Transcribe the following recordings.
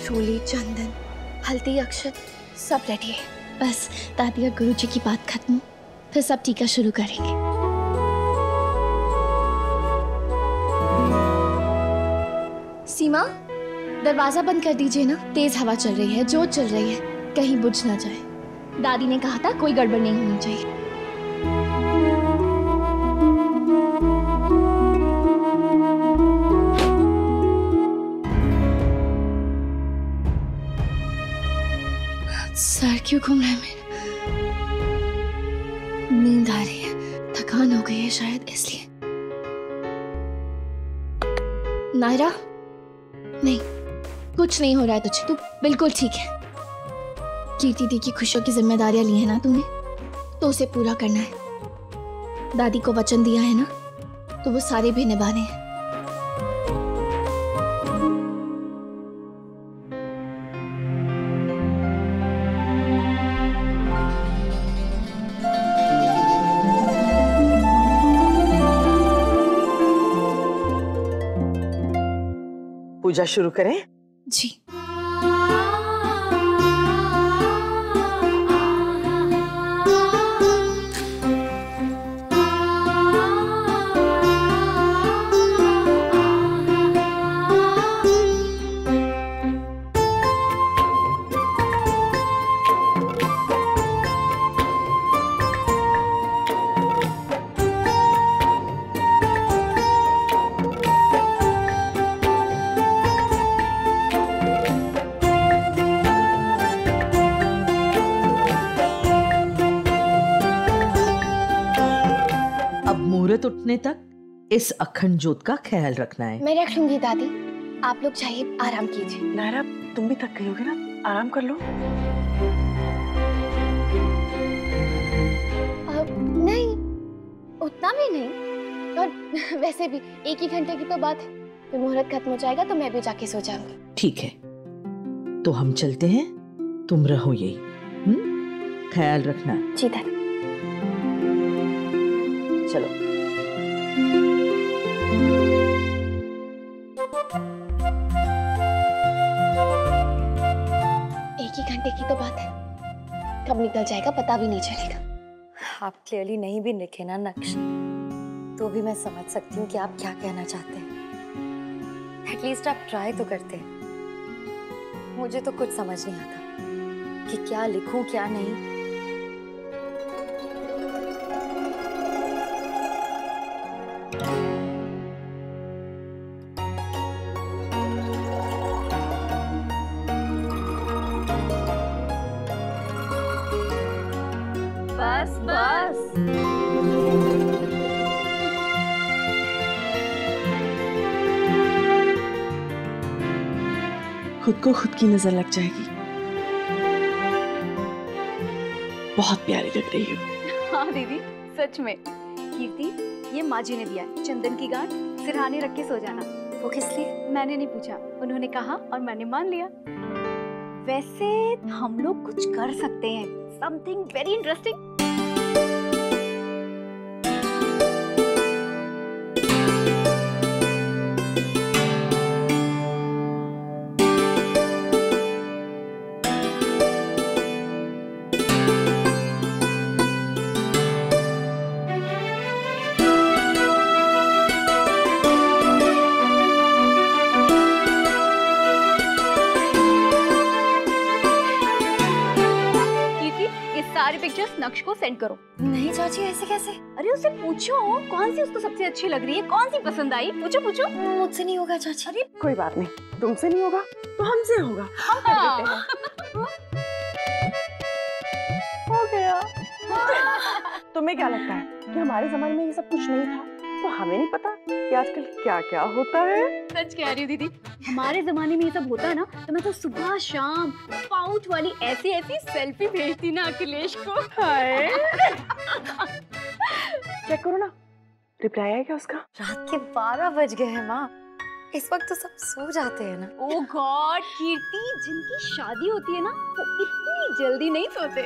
चूली, चंदन, हल्दी, अक्षत सब रेडी है। बस दादी और गुरुजी की बात खत्म, फिर सब टीका शुरू करेंगे। सीमा, दरवाजा बंद कर दीजिए ना, तेज हवा चल रही है, जोत चल रही है, कहीं बुझ ना जाए। दादी ने कहा था कोई गड़बड़ नहीं होनी चाहिए। सर क्यों घूम रहा है मेरा? नींद आ रही है, थकान हो गई है शायद इसलिए। नायरा, नहीं, कुछ नहीं हो रहा है तुझे, तू बिल्कुल ठीक है। कीर्ति दी की खुशियों की जिम्मेदारियां ली है ना तूने, तो उसे पूरा करना है। दादी को वचन दिया है ना, तो वो सारे भी निभाने हैं। पूजा शुरू करें? जी। मुहूर्त उठने तक इस अखंड जोत का ख्याल रखना है। मैं रख लूंगी दादी, आप लोग चाहिए आराम कीजिए। नायरा, तुम भी थक गई होगी ना, आराम कर लो। नहीं, उतना भी नहीं, और वैसे भी 1 ही घंटे की तो बात है, फिर मुहूर्त खत्म हो जाएगा तो मैं भी जाके सो जाऊंगी। ठीक है, तो हम चलते हैं, तुम रहो यही, ख्याल रखना। जी दादी। चलो। एक ही घंटे की तो बात है, कब निकल जाएगा पता भी नहीं चलेगा। आप क्लियरली नहीं भी लिखे ना नक्श, तो भी मैं समझ सकती हूँ कि आप क्या कहना चाहते हैं। एटलीस्ट आप ट्राई तो करते हैं। मुझे तो कुछ समझ नहीं आता कि क्या लिखूं क्या नहीं। बस बस। खुद को खुद की नजर लग जाएगी। बहुत प्यारी लग रही हो। हाँ दीदी, सच में। कीर्ति, ये माँ जी ने दिया है, चंदन की गांठ सिरहाने रख के सो जाना। वो किस लिए? मैंने नहीं पूछा, उन्होंने कहा और मैंने मान लिया। वैसे हम लोग कुछ कर सकते हैं, समथिंग वेरी इंटरेस्टिंग। सारी पिक्चर्स नक्श को सेंड करो। नहीं चाची, ऐसे कैसे? अरे उससे पूछो कौन सी उसको सबसे अच्छी लग रही है, कौन सी पसंद आई, पूछो पूछो। मुझसे नहीं होगा चाची। अरे कोई बात नहीं, तुमसे नहीं होगा तो हमसे होगा, हम कर देते हैं। हो गया। तुम्हें क्या लगता है कि हमारे जमाने में ये सब कुछ नहीं था, तो हमें नहीं पता कि आजकल क्या क्या होता है? सच कह रही हूँ दीदी, हमारे जमाने में ये सब होता है ना, तो मैं तो सुबह शाम पाउच वाली ऐसी ऐसी सेल्फी भेजती ना अखिलेश को। हाय। चेक करो ना, रिप्लाई आया क्या उसका? रात के 12 बज गए हैं माँ, इस वक्त तो सब सो जाते हैं ना। ओह गॉड कीर्ति, जिनकी शादी होती है ना वो इतनी जल्दी नहीं सोते।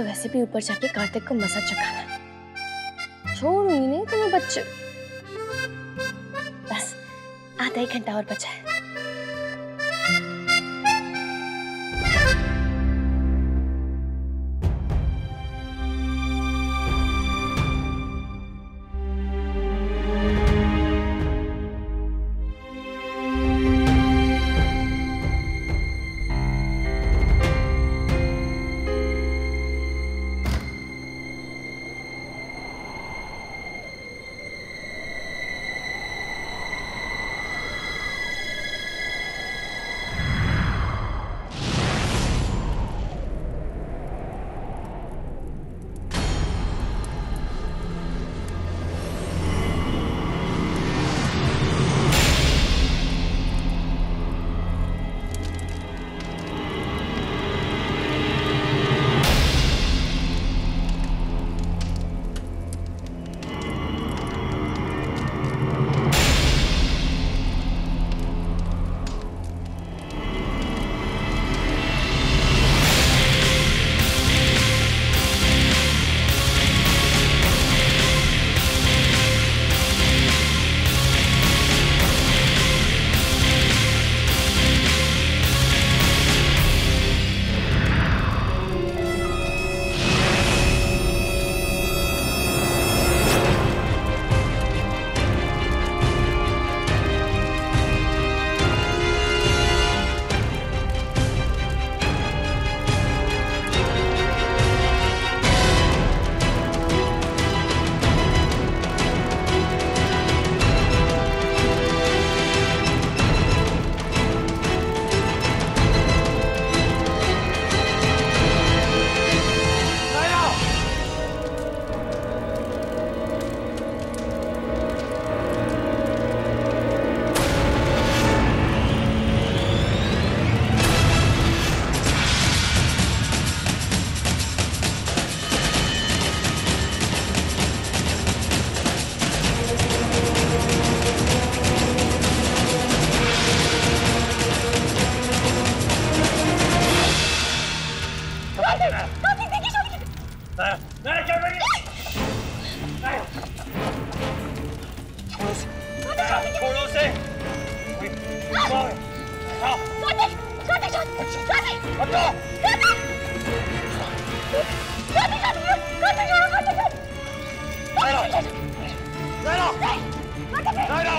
तो वैसे भी ऊपर जाके कार्तिक को मजा चखाना है। छोड़ूंगी नहीं तुम्हें बच्चे। बस आधा ही घंटा और बचा है।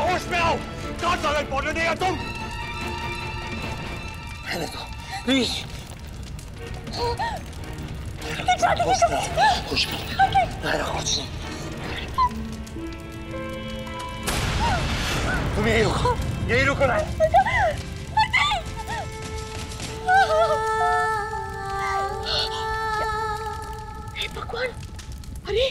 होश में आओ, कहाँ चले पौधे नहीं तुम? प्लीज होश में तुम यही रुको, यही रुको ना। हे भगवान, अरे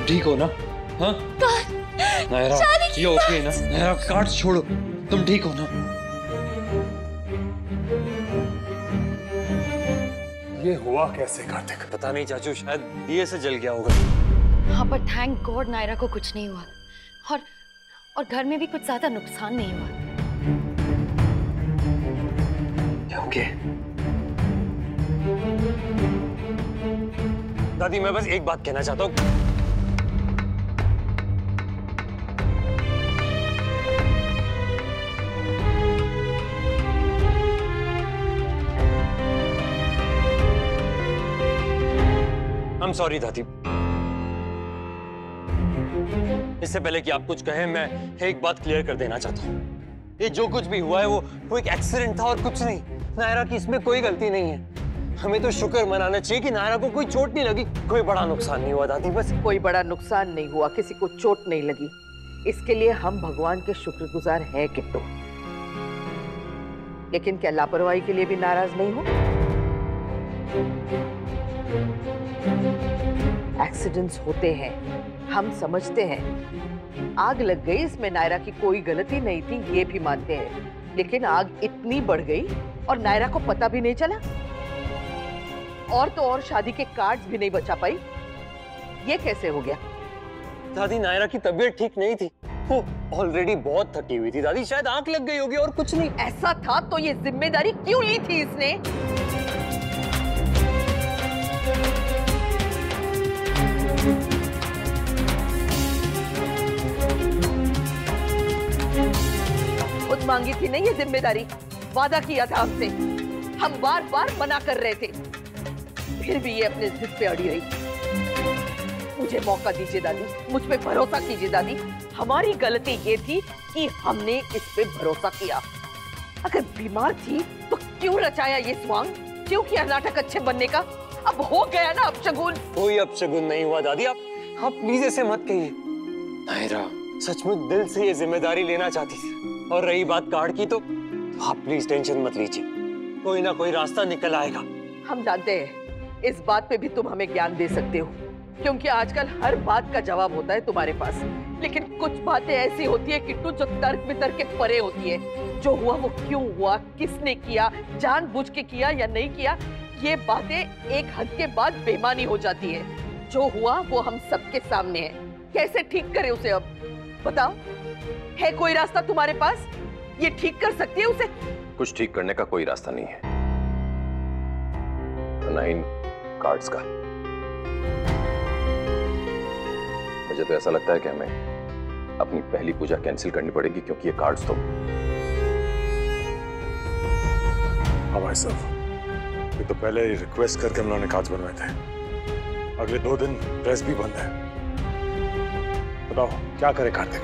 ठीक हो ना? हाँ? नायरा, ये ओके ना? नायरा, कार्ड छोड़ो, तुम ठीक हो ना? ये हुआ कैसे कार्तिक? पता नहीं चाचू, शायद दिए से जल गया होगा। हाँ, पर थैंक गॉड नायरा को कुछ नहीं हुआ और घर में भी कुछ ज्यादा नुकसान नहीं हुआ। ओके। दादी, मैं बस एक बात कहना चाहता हूँ। I'm sorry दादी। इससे पहले कि आप कुछ कहें, मैं एक बात क्लियर कर देना चाहता हूँ। ये जो कुछ भी हुआ है वो एक एक्सीडेंट था और कुछ नहीं। नायरा की इसमें कोई गलती नहीं है। हमें तो शुक्र मनाना चाहिए कि नायरा को कोई चोट नहीं लगी, कोई बड़ा नुकसान नहीं हुआ दादी। बस कोई बड़ा नुकसान नहीं हुआ, किसी को चोट नहीं लगी, इसके लिए हम भगवान के शुक्रगुजार हैं किट्टू। लेकिन क्या लापरवाही के लिए भी नाराज नहीं हो? एक्सीडेंट्स होते हैं, हम समझते हैं। आग लग गई, इसमें नायरा की कोई गलती नहीं थी, ये भी मानते हैं। लेकिन आग इतनी बढ़ गई और नायरा को पता भी नहीं चला। और तो और शादी के कार्ड्स भी नहीं बचा पाई। ये कैसे हो गया? दादी नायरा की तबीयत ठीक नहीं थी, वो ऑलरेडी बहुत थकी हुई थी दादी, शायद आंख लग गई होगी और कुछ नहीं। ऐसा था तो ये जिम्मेदारी क्यों ली थी इसने? खुद मांगी थी नहीं ये जिम्मेदारी, वादा किया था हमसे, हम बार बार मना कर रहे थे, फिर भी ये अपने जिद पे अड़ी रही। मुझे मौका दीजिए दादी, मुझ पे भरोसा कीजिए दादी। हमारी गलती ये थी कि हमने इस पे भरोसा किया। अगर बीमार थी तो क्यों रचाया ये स्वांग, क्यों किया नाटक अच्छे बनने का? अब हो गया ना अपशगुन। कोई अपशगुन नहीं हुआ दादी, आप प्लीज ऐसे मत कहिए। नायरा सचमुच दिल से ये जिम्मेदारी लेना चाहती थी, और रही बात कार्ड की तो आप प्लीज टेंशन मत लीजिए, कोई ना कोई रास्ता निकल आएगा। हम जानते हैं इस बात पे भी तुम हमें ज्ञान दे सकते हो, क्योंकि आजकल हर बात का जवाब होता है तुम्हारे पास। लेकिन कुछ बातें ऐसी होती है किट्टू जो तर्क वितर्क के परे होती है। जो हुआ वो क्यों हुआ, किसने किया, जानबूझ के किया या नहीं किया, ये बातें एक हद के बाद बेईमानी हो जाती है। जो हुआ वो हम सबके सामने है, कैसे ठीक करें उसे? अब बताओ, है कोई रास्ता तुम्हारे पास? ये ठीक कर सकती है उसे? कुछ ठीक करने का कोई रास्ता नहीं है, ना इन कार्ड्स का। मुझे तो ऐसा लगता है कि हमें अपनी पहली पूजा कैंसिल करनी पड़ेगी, क्योंकि ये कार्ड्स तो। हाँ भाई साहब, ये तो पहले ही रिक्वेस्ट करके हम लोगों ने कार्ड्स बनवाए थे। अगले 2 दिन प्रेस भी बंद है। बताओ क्या करे कार्तिक?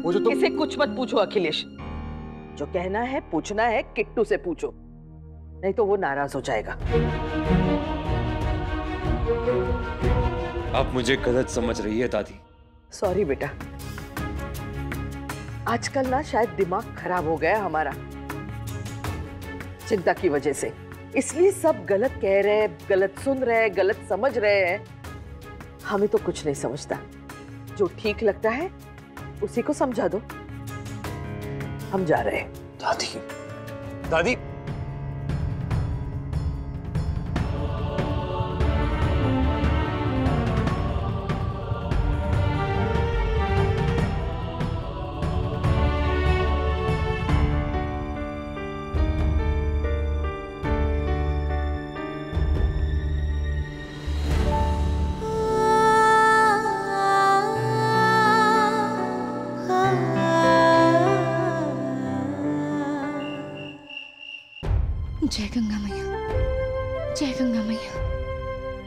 वो जो तुम इसे कुछ मत पूछो अखिलेश, जो कहना है पूछना है किट्टू से पूछो, नहीं तो वो नाराज हो जाएगा। आप मुझे गलत समझ रही है दादी। सॉरी बेटा, आजकल ना शायद दिमाग खराब हो गया हमारा चिंता की वजह से, इसलिए सब गलत कह रहे हैं, गलत सुन रहे हैं, गलत समझ रहे हैं। हमें तो कुछ नहीं समझता, जो ठीक लगता है उसी को समझा दो। हम जा रहे हैं। दादी दादी जय गंगा मैया, जय गंगा मैया,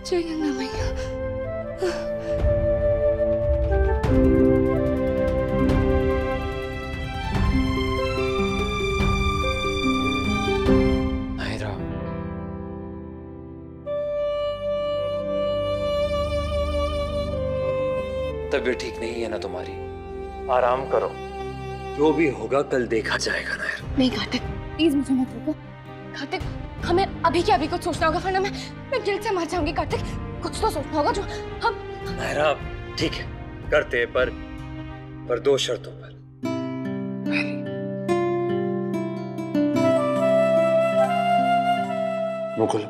जय गंगा मैया। नायरा, तबीयत ठीक नहीं है ना तुम्हारी? आराम करो, जो भी होगा कल देखा जाएगा। नायरा नहीं कार्तिक, प्लीज मुझे मत रोको। कार्तिक, हमें अभी के अभी कुछ सोचना होगा, वरना मैं गिल्ट से मर जाऊंगी। कार्तिक, कुछ तो सोचना होगा जो हम। नायरा ठीक है, करते हैं, पर 2 शर्तों पर। मुकुल,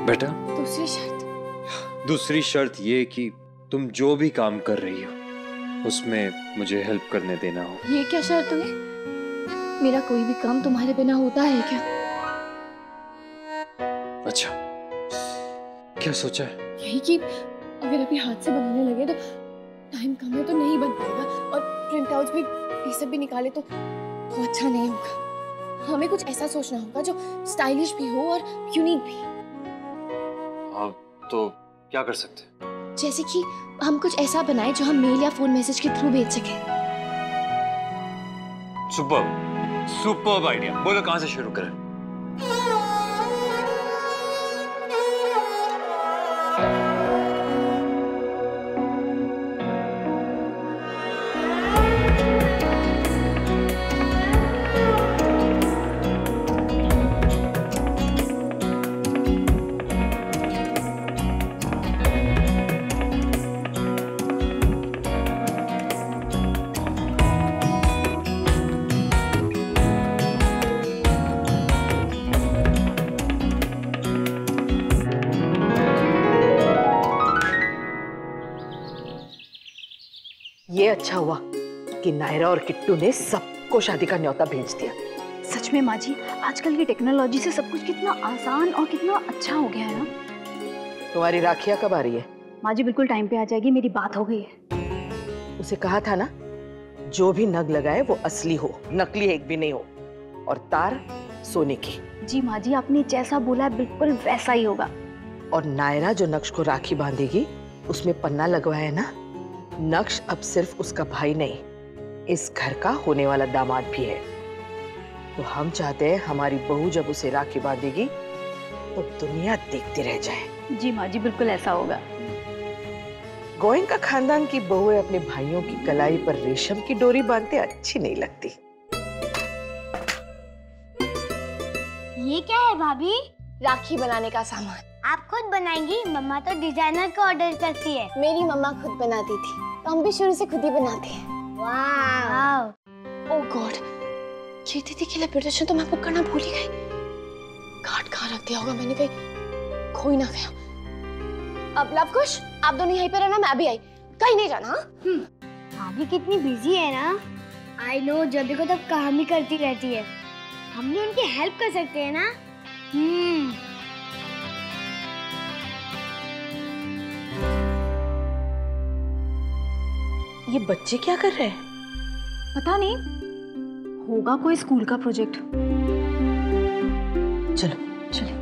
बेटा, दूसरी शर्त ये कि तुम जो भी काम कर रही हो उसमें मुझे हेल्प करने देना हो। ये क्या शर्त हुई? मेरा कोई भी काम तुम्हारे बिना होता है क्या? अच्छा, क्या सोचा है? यही कि अगर अभी हाथ से बनाने लगे तो टाइम कम है तो नहीं बन पाएगा, और प्रिंट आउट्स भी ये सब भी निकाले तो अच्छा नहीं होगा। हमें कुछ ऐसा सोचना होगा जो स्टाइलिश भी हो और यूनिक भी। तो क्या कर सकते हैं? जैसे कि हम कुछ ऐसा बनाए जो हम मेल या फोन मैसेज के थ्रू भेज सके। Superb idea. बोलो कहां से शुरू करें? ये अच्छा हुआ कि नायरा और किट्टू ने सबको शादी का न्योता भेज दिया। सच में माँ जी, आजकल की टेक्नोलॉजी से सब कुछ कितना आसान और कितना अच्छा हो गया है ना। तुम्हारी राखियां कब आ रही है? माँ जी बिल्कुल टाइम पे आ जाएगी, मेरी बात हो गई है। उसे कहा था ना, जो भी नग लगाए वो असली हो, नकली एक भी नहीं हो, और तार सोने की। जी माँ जी, आपने जैसा बोला है बिल्कुल वैसा ही होगा। और नायरा जो नक्श को राखी बांधेगी उसमें पन्ना लगवाया है ना, नक्श अब सिर्फ उसका भाई नहीं, इस घर का होने वाला दामाद भी है। तो हम चाहते हैं हमारी बहू जब उसे राखी बांधेगी तो दुनिया देखती रह जाए। जी माँ जी, बिल्कुल ऐसा होगा। गोयनका खानदान की बहुएं अपने भाइयों की कलाई पर रेशम की डोरी बांधते अच्छी नहीं लगती। ये क्या है भाभी? राखी बनाने का सामान। आप खुद बनाएंगी? मम्मा तो डिजाइनर को ऑर्डर करती है। मेरी मम्मा खुद बनाती थी, तो हम भी शुरू से खुद ही बनाते हैं। वाह। ओह गॉड, ये दीदी की लिपिटेशन तो मैं बुक करना भूल ही गई। कार्ड कहाँ रख दिया होगा मैंने, कहीं खो ही ना गया। अब लवकुश, आप दोनों यहीं पे रहना, मैं भी आई, कहीं नहीं जाना। भाभी कितनी बिजी है ना। आई नो, जब देखो तब काम ही करती रहती है। हम भी उनकी हेल्प कर सकते हैं ना। ये बच्चे क्या कर रहे हैं? पता नहीं, होगा कोई स्कूल का प्रोजेक्ट। चलो चलो।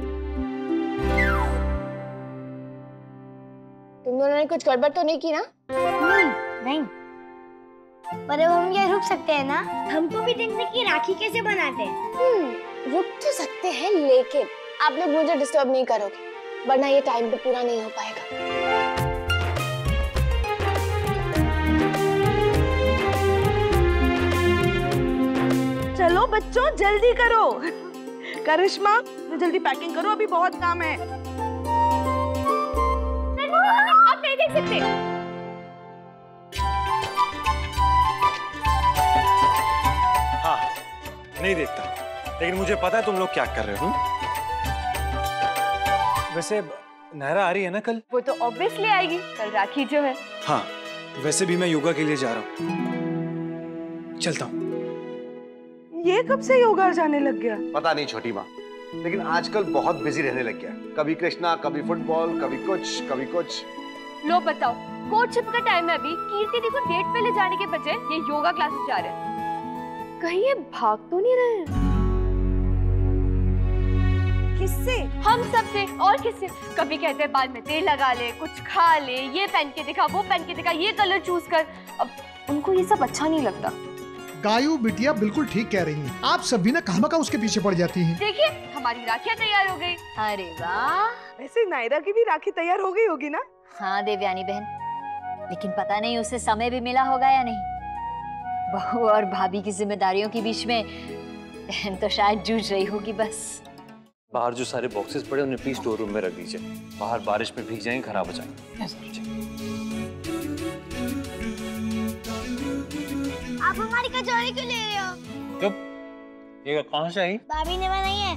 तुम दोनों ने कुछ गड़बड़ तो नहीं की ना? नहीं। पर अब हम ये रुक सकते हैं ना? हमको भी देखने की राखी कैसे बनाते हैं। रुक तो सकते हैं, लेकिन आप लोग मुझे डिस्टर्ब नहीं करोगे, वरना ये टाइम पे पूरा नहीं हो पाएगा। चलो बच्चों, जल्दी करो। करिश्मा, जल्दी पैकिंग करो, अभी बहुत काम है। आप नहीं देख सकते। हाँ, नहीं देखता, लेकिन मुझे पता है तुम लोग क्या कर रहे हो। वैसे नायरा आ रही है ना कल? वो तो ऑब्वियसली आएगी, कल राखी जो है। हाँ, वैसे भी मैं योगा के लिए जा रहा हूँ, चलता हूँ। ये कब से योगा जाने लग गया? पता नहीं छोटी माँ, लेकिन आजकल बहुत बिजी रहने लग गया। कभी कृष्णा, कभी फुटबॉल, कभी कुछ कभी कुछ। लो बताओ, कोर्टशिप का टाइम है अभी, कीर्ति दी को डेट पे ले जाने के बजाय ये योगा क्लासेस जा रहे हैं। कहीं ये भाग तो नहीं रहे हैं? किससे? हम सबसे, और किससे? कभी कहते हैं बाल में तेल लगा ले, कुछ खा ले, ये पहन के दिखा, वो पहन के दिखा, ये कलर चूज कर। अब उनको ये सब अच्छा नहीं लगता। गायू बिटिया बिल्कुल ठीक कह रही हैं। आप सब भी ना कहमका उसके पीछे पड़ जाती हैं। देखिए, हमारी राखियां तैयार हो गई। अरे वाह। वैसे नायरा की भी राखी तैयार हो गई होगी ना? हाँ देवयानी बहन, लेकिन पता नहीं उसे समय भी मिला होगा या नहीं। बहू और भाभी की जिम्मेदारियों के बीच में बहन तो शायद जूझ रही होगी बस। बाहर जो सारे बॉक्सेस पड़े उन्हें प्लीज स्टोर रूम में रख दीजिए, बाहर बारिश में भीग जाएंगे, खराब हो जाएंगे। आप हमारी कचौड़ी क्यों ले रहे हो? चुप, ये कहाँ से आई? भाभी ने बनाई है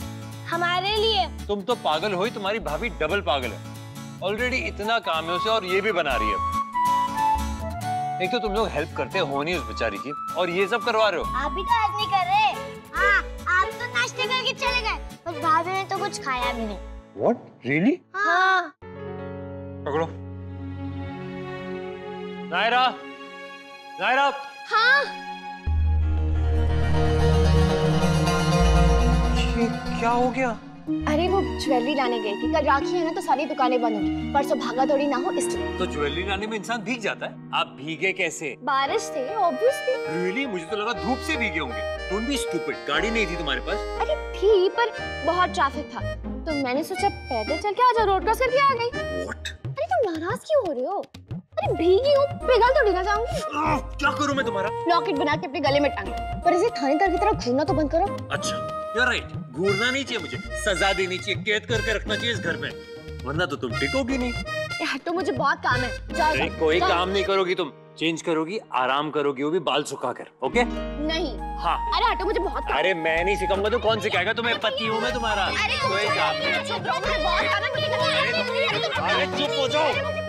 हमारे लिए। तुम तो पागल हो ही, तुम्हारी भाभी डबल पागल है। ऑलरेडी इतना काम है उसे और ये भी बना रही है। एक तो तुम लोग हेल्प करते हो नहीं उस बेचारी की, और ये सब करवा रहे हो। आप भी तो हेल्प नहीं कर रहे। हाँ, आप तो नाश्ते करके चले गए, पर भाभी ने तो कुछ खाया भी नहीं। What? Really? हाँ। पकड़ो। नायरा, नायरा। हाँ। ये क्या हो गया? अरे वो ज्वेलरी लाने गई थी, कल राखी है ना तो सारी दुकानें बंद होंगी, परसों भागा दौड़ी ना हो इसलिए। तो ज्वेलरी लाने में इंसान भीग जाता है, आप भीगे कैसे? बारिश थी ऑब्वियसली। रियली? मुझे तो लगा धूप से भीगे होंगे। डोंट बी स्टूपिड, गाड़ी नहीं थी तुम्हारे पास? अरे थी पर बहुत ट्रैफिक था, तो मैंने सोचा पैदल चल के आजा, रोड क्रॉस करके आ गई। What? अरे तुम नाराज क्यों हो रहे हो? अरे भीगी हूँ, पिघल थोड़ी ना जाऊंगी। क्या करूँ मैं तुम्हारा? लॉकेट बना के अपने गले में टांग, पर इसे थानेदार की तरह घूमना तो बंद करो। अच्छा, यू आर राइट, घूरना नहीं चाहिए मुझे, सजा देनी चाहिए, कैद करके रखना चाहिए इस घर में, वरना तो तुम टिकोगी नहीं। हटो, मुझे बहुत काम है। जाओ, नहीं, कोई काम नहीं करोगी तुम, चेंज करोगी, आराम करोगी, वो भी बाल सुखाकर, ओके? नहीं। हाँ। अरे हटो, मुझे बहुत काम है। अरे मैं नहीं सिखाऊंगा तो कौन सिखाएगा तुम्हें? पति हूँ मैं तुम्हारा। अरे कोई काम नहीं। चुप रहो, मुझे बहुत काम है, मुझे करना है। अरे चुप हो जाओ।